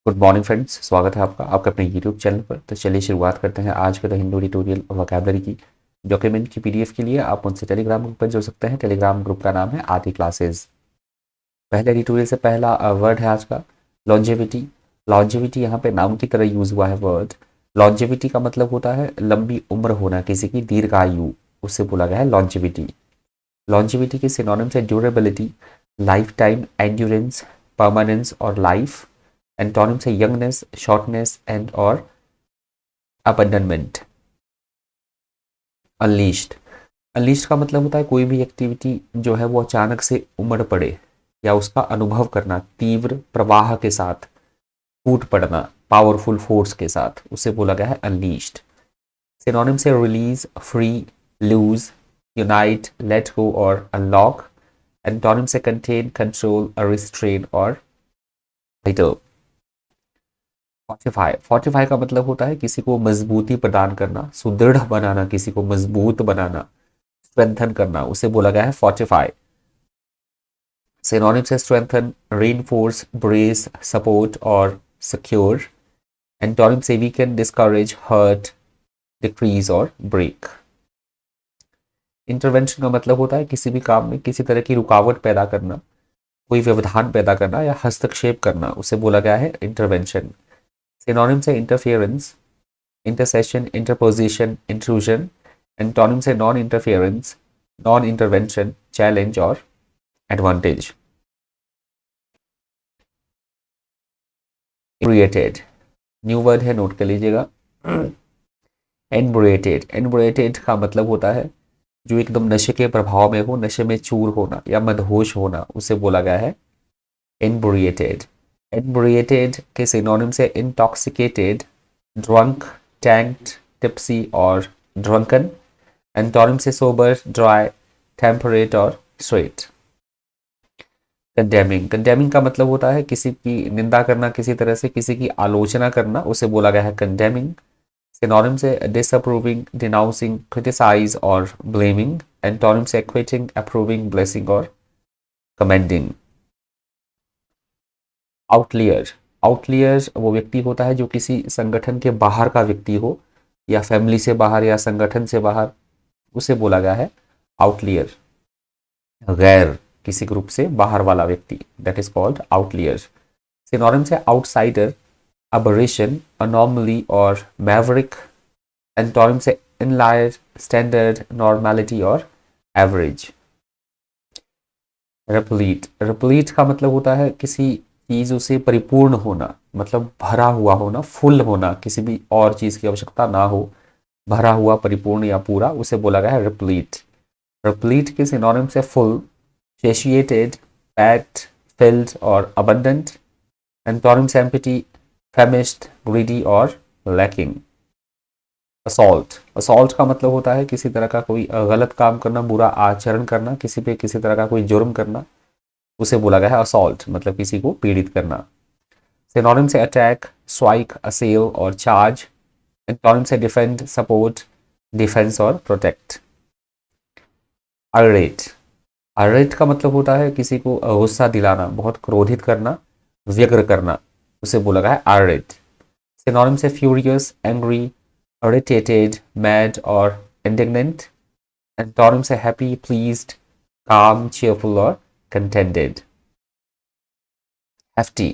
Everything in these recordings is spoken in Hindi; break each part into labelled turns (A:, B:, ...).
A: गुड मॉर्निंग फ्रेंड्स, स्वागत है आपका आपके अपने यूट्यूब चैनल पर। तो चलिए शुरुआत करते हैं आज के द हिंदू ट्यूटोरियल वोकैबलरी की। डॉक्यूमेंट की पीडीएफ के लिए आप मुझसे टेलीग्राम ग्रुप पर जुड़ सकते हैं। टेलीग्राम ग्रुप का नाम है आदि क्लासेस। पहले ट्यूटोरियल से पहला वर्ड है आज का लॉन्जेविटी। लॉन्जेविटी यहाँ पे नाउन की तरह यूज हुआ है वर्ड। लॉन्जेविटी का मतलब होता है लंबी उम्र होना, किसी की दीर्घायु, उससे बोला गया है लॉन्जेविटी। लॉन्जेविटी के सिनोनिम्स है durability, life time, endurance, permanence और लाइफ। एंटोनिम्स है यंगनेस, शॉर्टनेस एंड और अबंडनमेंट। अनलीश्ड। अनलीश्ड का मतलब होता है कोई भी एक्टिविटी जो है वो अचानक से उमड़ पड़े या उसका अनुभव करना तीव्र प्रवाह के साथ, फूट पड़ना पावरफुल फोर्स के साथ, उसे बोला गया है अनलीश्ड। सिनोनिम से release, free, loose, unite, let go और अनलॉक। एंटोनिम से कंटेन, कंट्रोल, रिस्ट्रेन और परटर्ब। फोर्टिफाई। फोर्टिफाई का मतलब होता है किसी को मजबूती प्रदान करना, सुदृढ़ बनाना, किसी को मजबूत बनाना, स्ट्रेंथन करना, उसे बोला गया है फोर्टिफाई। सिनोनिम्स है स्ट्रेंथन, रीइंफोर्स, ब्रेस, सपोर्ट और सिक्योर। एंटोनिम से वीकन, डिस्करेज, हर्ट, डिक्रीज और ब्रेक। इंटरवेंशन का मतलब होता है किसी भी काम में किसी तरह की रुकावट पैदा करना, कोई व्यवधान पैदा करना या हस्तक्षेप करना, उसे बोला गया है इंटरवेंशन। सिनोनिम्स है interference, intercession, interposition, intrusion. Antonym से non interference, non intervention, challenge और एडवांटेज। इनब्रिएटेड, न्यू वर्ड है, नोट कर लीजिएगा। इनब्रिएटेड। इनब्रिएटेड का मतलब होता है जो एकदम नशे के प्रभाव में हो, नशे में चूर होना या मदहोश होना, उसे बोला गया है इनब्रिएटेड। इनब्रिएटेड के सिनोनिम से इंटॉक्सिकेटेड, ड्रंक, टैंक्ड, टिप्सी और ड्रंकन। एंटोनिम से सोबर, ड्राई, टेम्परेट और स्ट्रेट। कंडेमिंग। कंडेमिंग का मतलब होता है किसी की निंदा करना, किसी तरह से किसी की आलोचना करना, उसे बोला गया है कंडेमिंग। सिनोनिम से डिसअप्रूविंग, डिनाउंसिंग, क्रिटिसाइज और ब्लेमिंग। एंटोनिम से क्विटिंग, अप्रूविंग, ब्लेसिंग और कमेंडिंग। आउटलियर। आउटलियर वो व्यक्ति होता है जो किसी संगठन के बाहर का व्यक्ति हो, या फैमिली से बाहर या संगठन से बाहर, उसे बोला गया है आउटलियर। गैर, किसी ग्रुप से बाहर वाला व्यक्ति, that is called outlier. Synonym से आउटसाइडर, अबरेशन, अनॉमली और मैवरिक। एंटोनिम से इनलायर, स्टैंडर्ड, नॉर्मेलिटी और एवरेज। रिप्लीट। रिप्लीट का मतलब होता है किसी चीज़ से परिपूर्ण होना, मतलब भरा हुआ होना, फुल होना, किसी भी और चीज़ की आवश्यकता ना हो, भरा हुआ, परिपूर्ण या पूरा, उसे बोला गया है रिप्लीट। रिप्लीट के सिनोनिम से फुल, satiated, fat, filled और abundant। Antonyms empty, famished, greedy और lacking। असॉल्ट। असॉल्ट का मतलब होता है किसी तरह का कोई गलत काम करना, बुरा आचरण करना, किसी पे किसी तरह का कोई जुर्म करना, उसे बोला गया है असॉल्ट, मतलब किसी को पीड़ित करना। सिनोनिम से अटैक, स्ट्राइक, असेल और चार्ज। एंटोनिम से डिफेंड, सपोर्ट, डिफेंस और प्रोटेक्ट। अरेट। अरेट का मतलब होता है किसी को गुस्सा दिलाना, बहुत क्रोधित करना, व्यग्र करना, उसे बोला गया है अरेट। सिनोनिम से फ्यूरियस, एंग्री, इरिटेटेड, मैड और इंडिग्नेंट। एंटोनिम से हैप्पी, प्लीज्ड, काम, चीयरफुल और कंटेंटेड। हेफ्टी।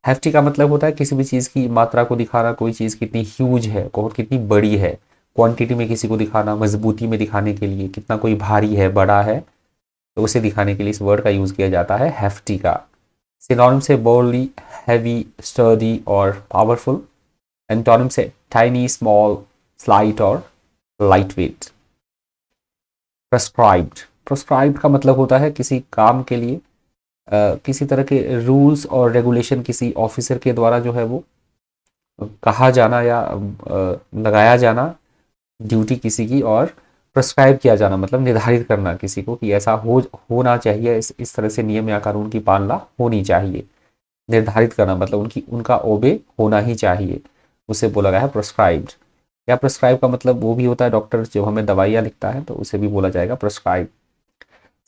A: हेफ्टी का मतलब होता है किसी भी चीज़ की मात्रा को दिखाना, कोई चीज़ कितनी ह्यूज है, बहुत कितनी बड़ी है, क्वांटिटी में किसी को दिखाना, मजबूती में दिखाने के लिए कितना कोई भारी है, बड़ा है, तो उसे दिखाने के लिए इस वर्ड का यूज़ किया जाता है हेफ्टी का। सिनोनिम से बोल्डली, हैवी, स्टर्डी और पावरफुल। एंटोनिम से टाइनी, स्मॉल, स्लाइट और लाइट वेट। प्रेस्क्राइब्ड। प्रेस्क्राइब्ड का मतलब होता है किसी काम के लिए किसी तरह के रूल्स और रेगुलेशन किसी ऑफिसर के द्वारा जो है वो कहा जाना या लगाया जाना, ड्यूटी किसी की, और प्रेस्क्राइब किया जाना मतलब निर्धारित करना किसी को कि ऐसा होना चाहिए, इस तरह से नियम या कानून की पालना होनी चाहिए। निर्धारित करना मतलब उनकी उनका ओबे होना ही चाहिए, उसे बोला गया है प्रेस्क्राइब्ड। या प्रेस्क्राइब का मतलब वो भी होता है डॉक्टर जब हमें दवाइयाँ लिखता है तो उसे भी बोला जाएगा प्रेस्क्राइब।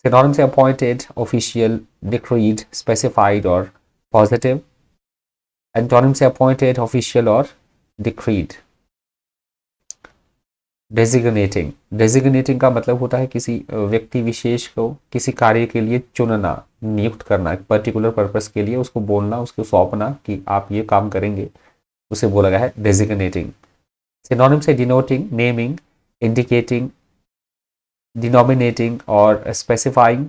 A: सिनोनिम से अपॉइंटेड, ऑफिशियल, डिक्रीड, स्पेसिफाइड और पॉजिटिव। एंटोनिम से अपॉइंटेड, ऑफिशियल और डिक्रीड। डेजिग्नेटिंग, डेजिग्नेटिंग का मतलब होता है किसी व्यक्ति विशेष को किसी कार्य के लिए चुनना, नियुक्त करना, एक पर्टिकुलर पर्पस के लिए उसको बोलना, उसको सौंपना कि आप ये काम करेंगे, उसे बोला गया है डेजिग्नेटिंग। सिनोनिम से डिनोटिंग, नेमिंग, इंडिकेटिंग, डिनोमिनेटिंग और स्पेसिफाइंग।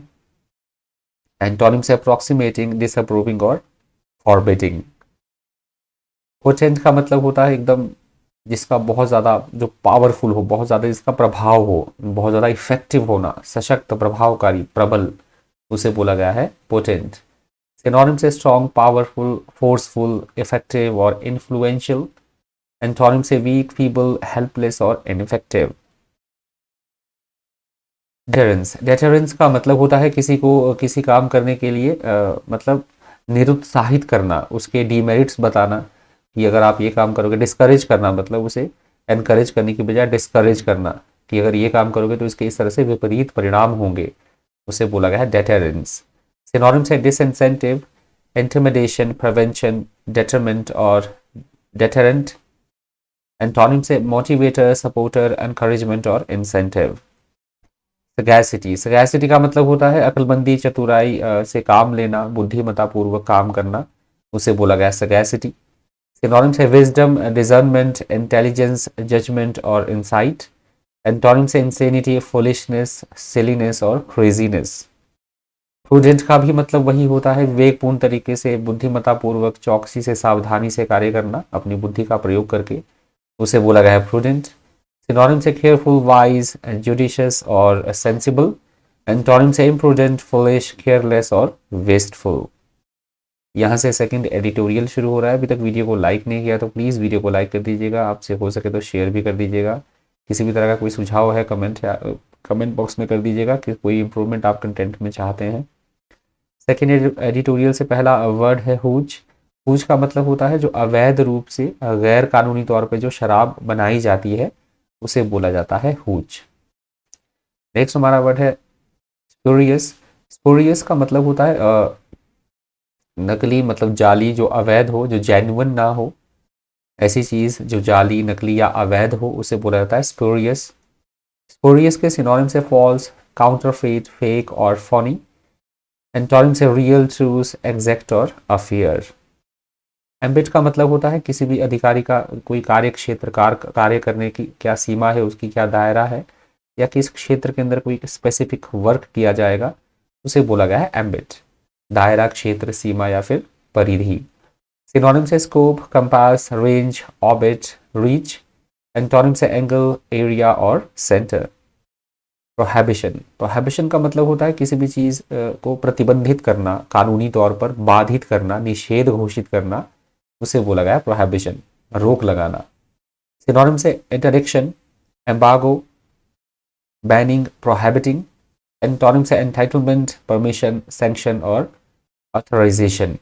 A: एंटोनिम से अप्रोक्सीमेटिंग, डिसअप्रूविंग और फॉरबिडिंग। पोटेंट का मतलब होता है एकदम जिसका बहुत ज़्यादा जो पावरफुल हो, बहुत ज़्यादा जिसका प्रभाव हो, बहुत ज़्यादा इफेक्टिव होना, सशक्त, प्रभावकारी, प्रबल, उसे बोला गया है पोटेंट। सिनोनिम से स्ट्रॉन्ग, पावरफुल, फोर्सफुल, इफेक्टिव और इन्फ्लुएंशियल। एंटोनिम से वीक, फीबल, हेल्पलेस और इनइफेक्टिव। डेटरेंस, डेटरेंस का मतलब होता है किसी को किसी काम करने के लिए मतलब निरुत्साहित करना, उसके डीमेरिट्स बताना कि अगर आप ये काम करोगे, डिस्करेज करना, मतलब उसे एनकरेज करने की बजाय डिस्करेज करना कि अगर ये काम करोगे तो इसके इस तरह से विपरीत परिणाम होंगे, उसे बोला गया है डेटरेंस। सिनोनिम से डिसइंसेंटिव, इंटिमिडेशन, प्रिवेंशन, डेटरमेंट और डेटरेंट। एंटोनिम से मोटिवेटर, सपोर्टर, एनकरेजमेंट और इंसेंटिव। सगैसिटी, सगैसिटी का मतलब होता है अक्लमंदी, चतुराई से काम लेना, बुद्धिमत्ता पूर्वक काम करना, उसे बोला गया सगैसिटी। सिनोनिम से विजडम, डिजर्नमेंट, इंटेलिजेंस, जजमेंट और इंसाइट। एंटोनिम से इंसेनिटी, फुलिशनेस, सिलीनेस और क्रेजीनेस। प्रूडेंट का भी मतलब वही होता है विवेकपूर्ण तरीके से, बुद्धिमत्ता पूर्वक, चौकसी से, सावधानी से कार्य करना, अपनी बुद्धि का प्रयोग करके, उसे बोला गया है प्रूडेंट। सिनोनिम से केयरफुल, वाइज, जुडिशियस और सेंसिबल। एंटोनिम से इम्प्रूडेंट, फुलिश, केयरलेस और वेस्टफुल। यहाँ से सेकंड एडिटोरियल शुरू हो रहा है। अभी तक वीडियो को लाइक नहीं किया तो प्लीज़ वीडियो को लाइक कर दीजिएगा, आपसे हो सके तो शेयर भी कर दीजिएगा। किसी भी तरह का कोई सुझाव है कमेंट बॉक्स में कर दीजिएगा कि कोई इंप्रूवमेंट आप कंटेंट में चाहते हैं। सेकेंड एडिटोरियल से पहला वर्ड है हुज। हुज का मतलब होता है जो अवैध रूप से, गैर कानूनी तौर पर जो शराब बनाई जाती है, उसे बोला जाता है हुज। नेक्स्ट हमारा वर्ड है स्पूरियस। स्पूरियस का मतलब होता है नकली, मतलब जाली, जो अवैध हो, जो जेन्युइन ना हो, ऐसी चीज जो जाली, नकली या अवैध हो, उसे बोला जाता है स्पूरियस। स्पूरियस के सिनोनिम से फॉल्स, काउंटरफेट, फेक और फनी। एंटोनिम से रियल, ट्रूथ, एग्जैक्ट और अफेयर। एम्बिट का मतलब होता है किसी भी अधिकारी का कोई कार्य क्षेत्र, कार्य करने की क्या सीमा है, उसकी क्या दायरा है, या किस क्षेत्र के अंदर कोई स्पेसिफिक वर्क किया जाएगा, उसे बोला गया है एम्बिट। दायरा, क्षेत्र, सीमा या फिर परिधि। सिनोनिम से scope, compass, range, orbit, reach. Antonym से एंगल, एरिया और सेंटर। प्रोहिबिशन, प्रोहिबिशन का मतलब होता है किसी भी चीज़ को प्रतिबंधित करना, कानूनी तौर पर बाधित करना, निषेध घोषित करना, उसे बोला गया है प्रोहिबिशन, रोक लगाना। सिनोनिम से interdiction, embargo, banning, prohibiting. Antonym से एंटाइटलमेंट, परमिशन, सैंक्शन और ऑथराइजेशन।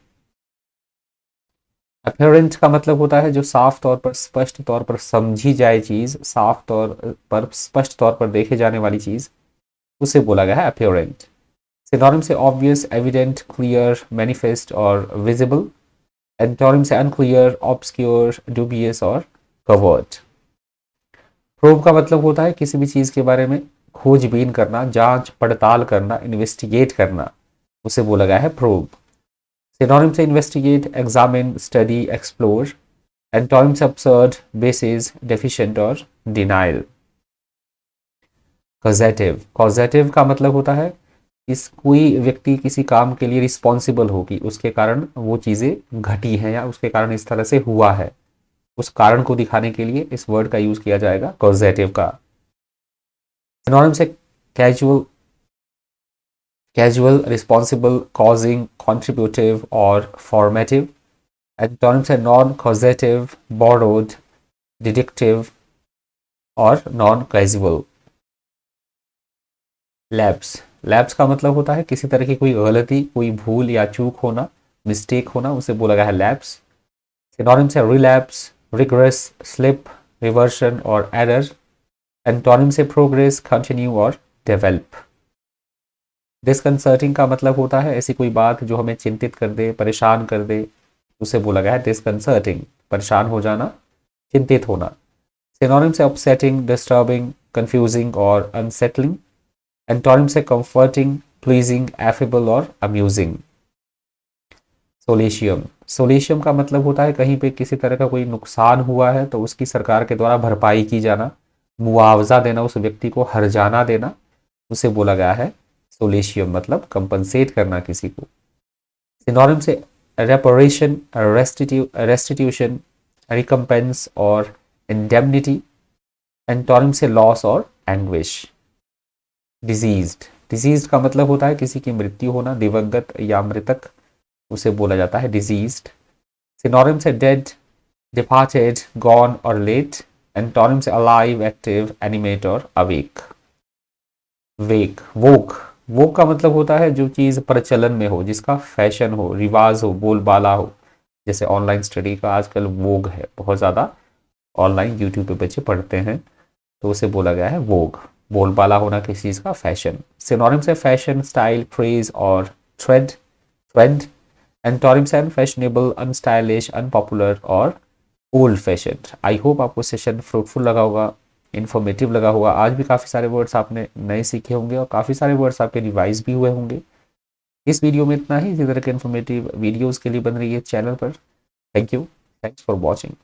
A: अपीयरेंट का मतलब होता है जो साफ तौर पर, स्पष्ट तौर पर समझी जाए चीज, साफ तौर पर, स्पष्ट तौर पर देखे जाने वाली चीज, उसे बोला गया है अपीयरेंट। सिनोनिम से ऑब्वियस, एविडेंट, क्लियर, मैनिफेस्ट और विजिबल। एंटोनिम से अनक्लियर, ऑब्सक्योर, डूबियस और कवर्ट। प्रूव का मतलब होता है किसी भी चीज के बारे में खोजबीन करना, जांच पड़ताल करना, इन्वेस्टिगेट करना, उसे बोला गया है प्रूव। सिनोनिम से investigate, examine, study, explore. Antonym से absurd, basis, deficient और डिनाइल। कॉजेटिव, कॉजेटिव का मतलब होता है इस कोई व्यक्ति किसी काम के लिए रिस्पॉन्सिबल हो कि उसके कारण वो चीज़ें घटी हैं या उसके कारण इस तरह से हुआ है, उस कारण को दिखाने के लिए इस वर्ड का यूज किया जाएगा कॉजेटिव का। सिनोनिम से कैजुअल, कैजुअल, रिस्पॉन्सिबल, कॉजिंग, कॉन्ट्रीब्यूटिव और फॉर्मेटिव। एंटोनिम से नॉन कॉजेटिव, बोरोड, डिडक्टिव और नॉन कैजुअल। लैप्स, लैप्स का मतलब होता है किसी तरह की कोई गलती, कोई भूल या चूक होना, मिस्टेक होना, उसे बोला गया है लैप्स। सिनोनिम से रिलैप्स, रिग्रेस, स्लिप, रिवर्शन और एरर। एंटोनिम से प्रोग्रेस, कंटिन्यू और डेवलप। डिस्कंसर्टिंग का मतलब होता है ऐसी कोई बात जो हमें चिंतित कर दे, परेशान कर दे, उसे बोला गया है डिस्कंसर्टिंग, परेशान हो जाना, चिंतित होना। सिनोनिम से अपसेटिंग, डिस्टर्बिंग, कंफ्यूजिंग और अनसेटलिंग। एंटोनिम से कंफर्टिंग, प्लीजिंग, एफेबल और अम्यूजिंग। सोलेशियम, सोलेशियम का मतलब होता है कहीं पे किसी तरह का कोई नुकसान हुआ है तो उसकी सरकार के द्वारा भरपाई की जाना, मुआवजा देना, उस व्यक्ति को हर्जाना देना, उसे बोला गया है सोलेशियम, मतलब कंपनसेट करना किसी को। सिनोनिम से रेपरेशन, रेस्टिट्यूशन, रिकम्पेंस और इंडेमनिटी। एंटोनिम से लॉस और एंग्विश। डिजीज्ड, डिजीज्ड का मतलब होता है किसी की मृत्यु होना, दिवंगत या मृतक, उसे बोला जाता है डिजीज्ड। सिनोनिम से डेड, डिपार्टेड, गॉन और लेट। एंटोनिम से अलाइव, एक्टिव, एनिमेट और अवेक। वेक, वोक, वोक का मतलब होता है जो चीज़ प्रचलन में हो, जिसका फैशन हो, रिवाज हो, बोलबाला हो। जैसे ऑनलाइन स्टडी का आजकल वोग है, बहुत ज़्यादा ऑनलाइन यूट्यूब पे बच्चे पढ़ते हैं, तो उसे बोला गया है वोग, बोलबाला होना किसी चीज़ का, फैशन। सिनोनिम से फैशन, स्टाइल, क्रेज और ट्रेंड, ट्रेंड। एंटोनिम से अनफैशनेबल, अनस्टाइलिश, अनपॉपुलर और ओल्ड फैशन। आई होप आपको सेशन फ्रूटफुल लगा होगा, इन्फॉर्मेटिव लगा होगा। आज भी काफ़ी सारे वर्ड्स आपने नए सीखे होंगे और काफ़ी सारे वर्ड्स आपके रिवाइज भी हुए होंगे। इस वीडियो में इतना ही। इसी तरह के इन्फॉर्मेटिव वीडियोज़ के लिए बन रही है चैनल पर। Thank you, thanks for watching.